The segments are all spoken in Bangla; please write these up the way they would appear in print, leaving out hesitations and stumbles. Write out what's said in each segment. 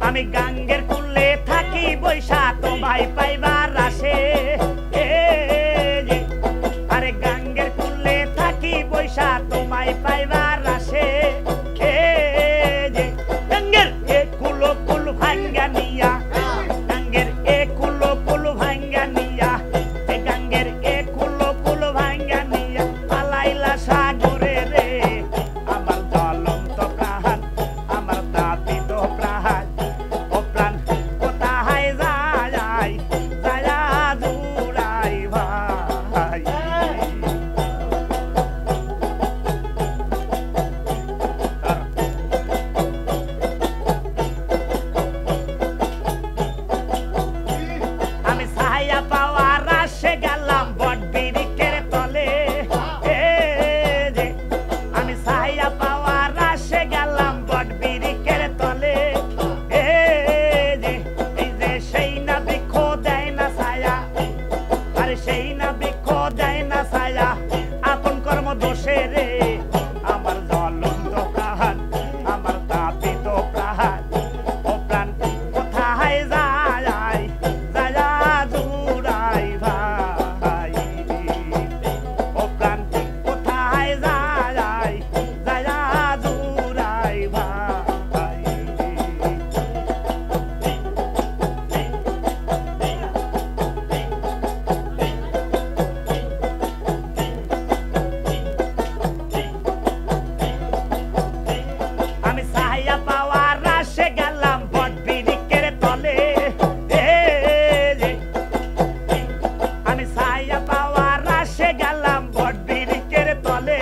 আমি গাঙ্গের কুলে থাকি বৈশা তোমায় পাইবার আসে আরে গাঙ্গের কুলে থাকি বৈশা তোমায় পাইবার আসে গাঙ্গের এ কুলো কুল ভাঙ্গা নিয়া গাঙ্গের এ কুলো কুল ভাঙ্গা নিয়া গাঙ্গের এ কুলো কুল ভাঙ্গা নিয়া পালাইলা সাগরে রে আমার জ্বলন্ত প্রাণ আমার তাপিত প্রাণ সেই না বৃক্ষ দেয় না ছায়া আপন কর্ম দোষে রে আমার জ্বলন্ত প্রাণ আমার তাপিত প্রাণ ও প্রাণ কোথায় যায় যায়া দূরাই ভাই ও প্রাণ কোথায় যায় যায়া দূরাই ভাই আমি সাহায্য পাওয়ার রাশে গেলাম বট বিরিকের তলে আমি সাহায্য পাওয়ার রাশে গেলাম বট বিরিকের তলে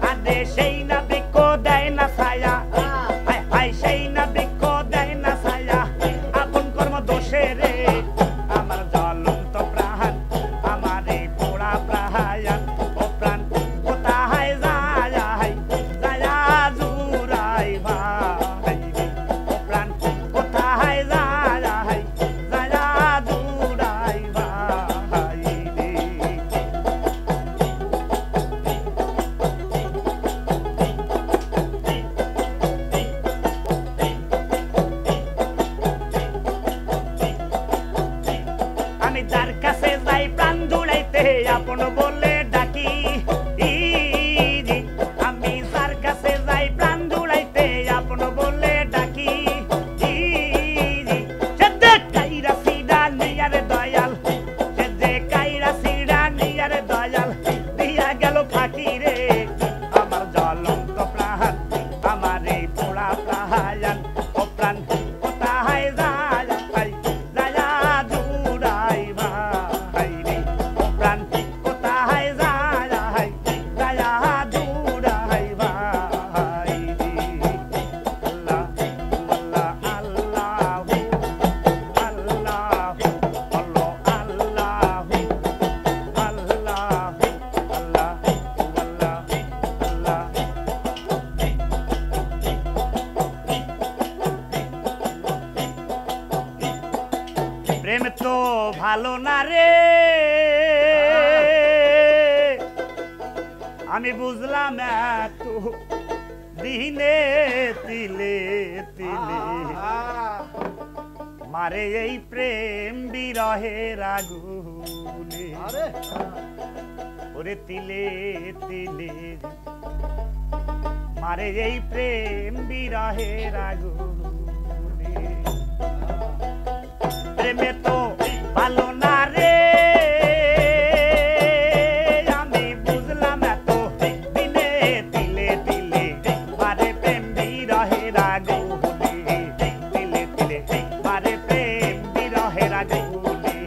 আরে সেই না বৃক্ষ দেয় না ছায়া হাই সেই না বৃক্ষ দেয় না ছায়া আপন কর্ম দোষে রে আমার জ্বলন্ত প্রাণ আমার এই পোড়া প্রাণ ও প্রাণ কোথায় যায় যায়া দূরাই ভাই ও প্রাণ কোথায় যায় যায়া দূরাই ভাই আমি যার কাছে যাই প্রাণ জুড়াইতে আপন বলে ডাকি আমি যার কাছে যাই প্রাণ জুড়াইতে আপন বলে ডাকি কাইরা সিডা নিয়ারে দয়াল যে কাইরা সিডা নিয়ারে দয়াল দিয়া গেল ফাঁকি রে আমার জ্বলন্ত প্রাণ আমার এই পোড়া প্রাণ ও প্রাণ কোথায় যায় যায়া দূরাই ভাই রে ও প্রাণ কোথায় যায় যায়া দূরাই ভাই রে আল্লাহ আল্লাহ আল্লাহ আল্লাহ প্রেম তো ভালো না রে আমি বুঝলাম এত দিনে তিলে তিলে মারে এই প্রেম বিরহের আগুনে ওরে তিলে তিলে মারে এই প্রেম বিরহের আগুনে প্রেমে তো ভালো না রে আমি বুঝলাম এত দিনে তিলে তিলে মারে প্রেম বিরহের আগুনে তিলে তিলে মারে প্রেম বিরহের আগুনে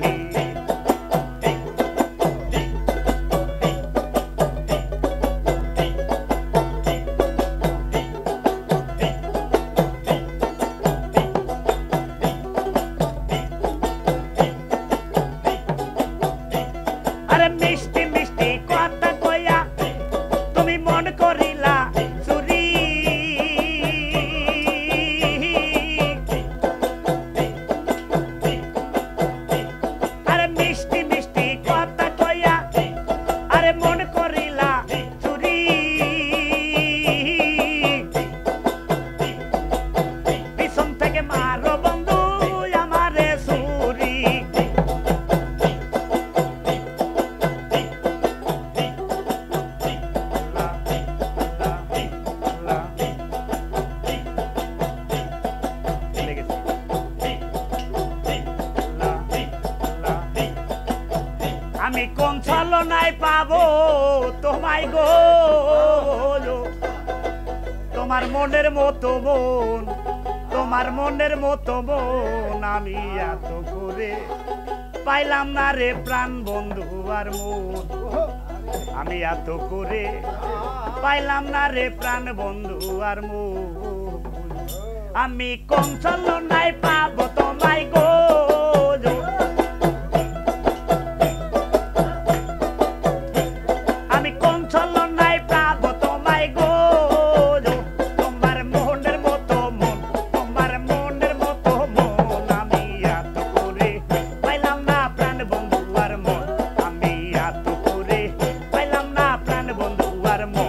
আমি কোন ছলনায় পাবো তোমায় গো, তোমার মনের মতো মন, তোমার মনের মতো মন আমি এত করে পাইলাম না রে প্রাণ বন্ধু আর মন, আমি এত করে পাইলাম না রে প্রাণ বন্ধু আর মন, আমি কোন ছলনায় পাবো তোমায় গো, আমি কোন ছলনায় পাবো তোমায় গো, তোমার মনের মতো মন, তোমার মনের মতো মন আমি এত করে পাইলাম না প্রাণ বন্ধু আর মন, আমি এত করে পাইলাম না প্রাণ বন্ধু আর মন।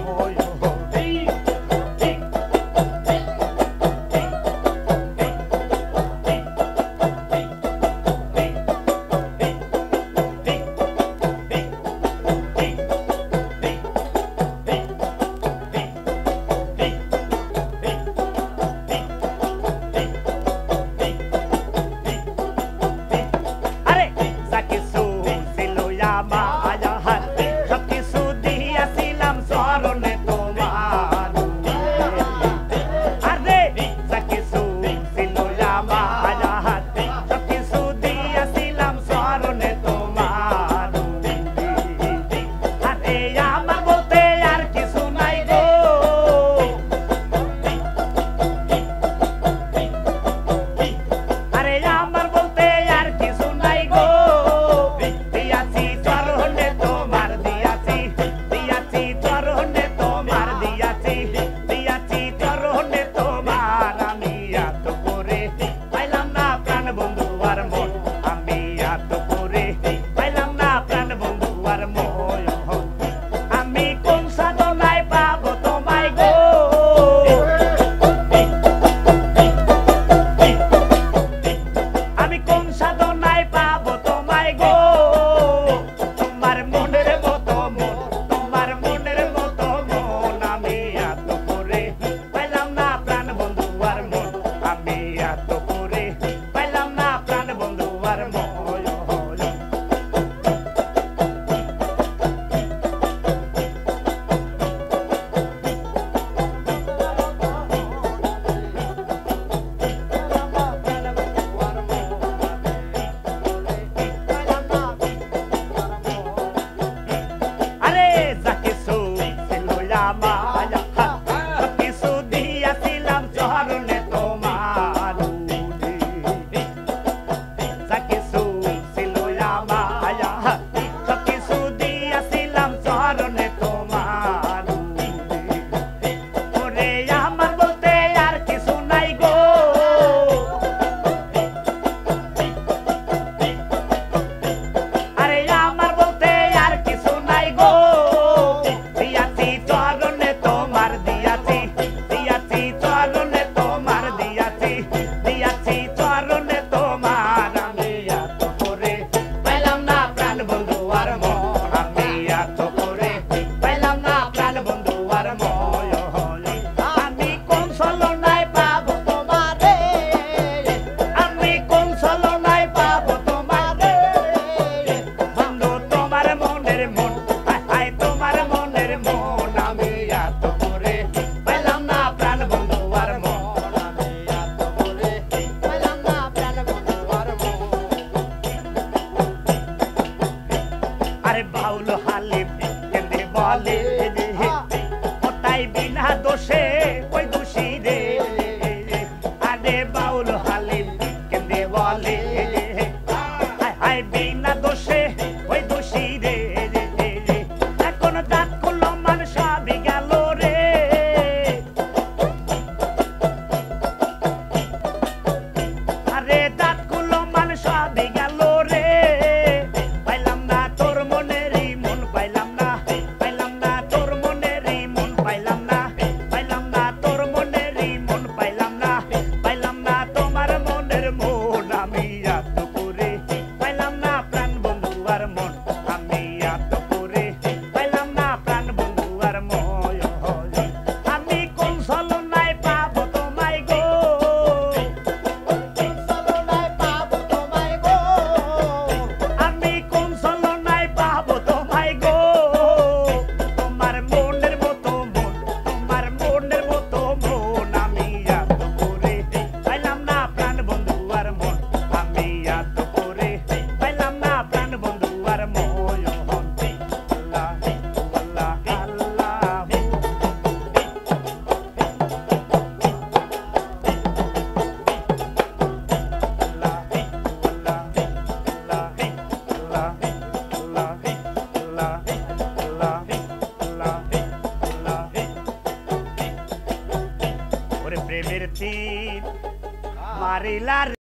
আল্লাহ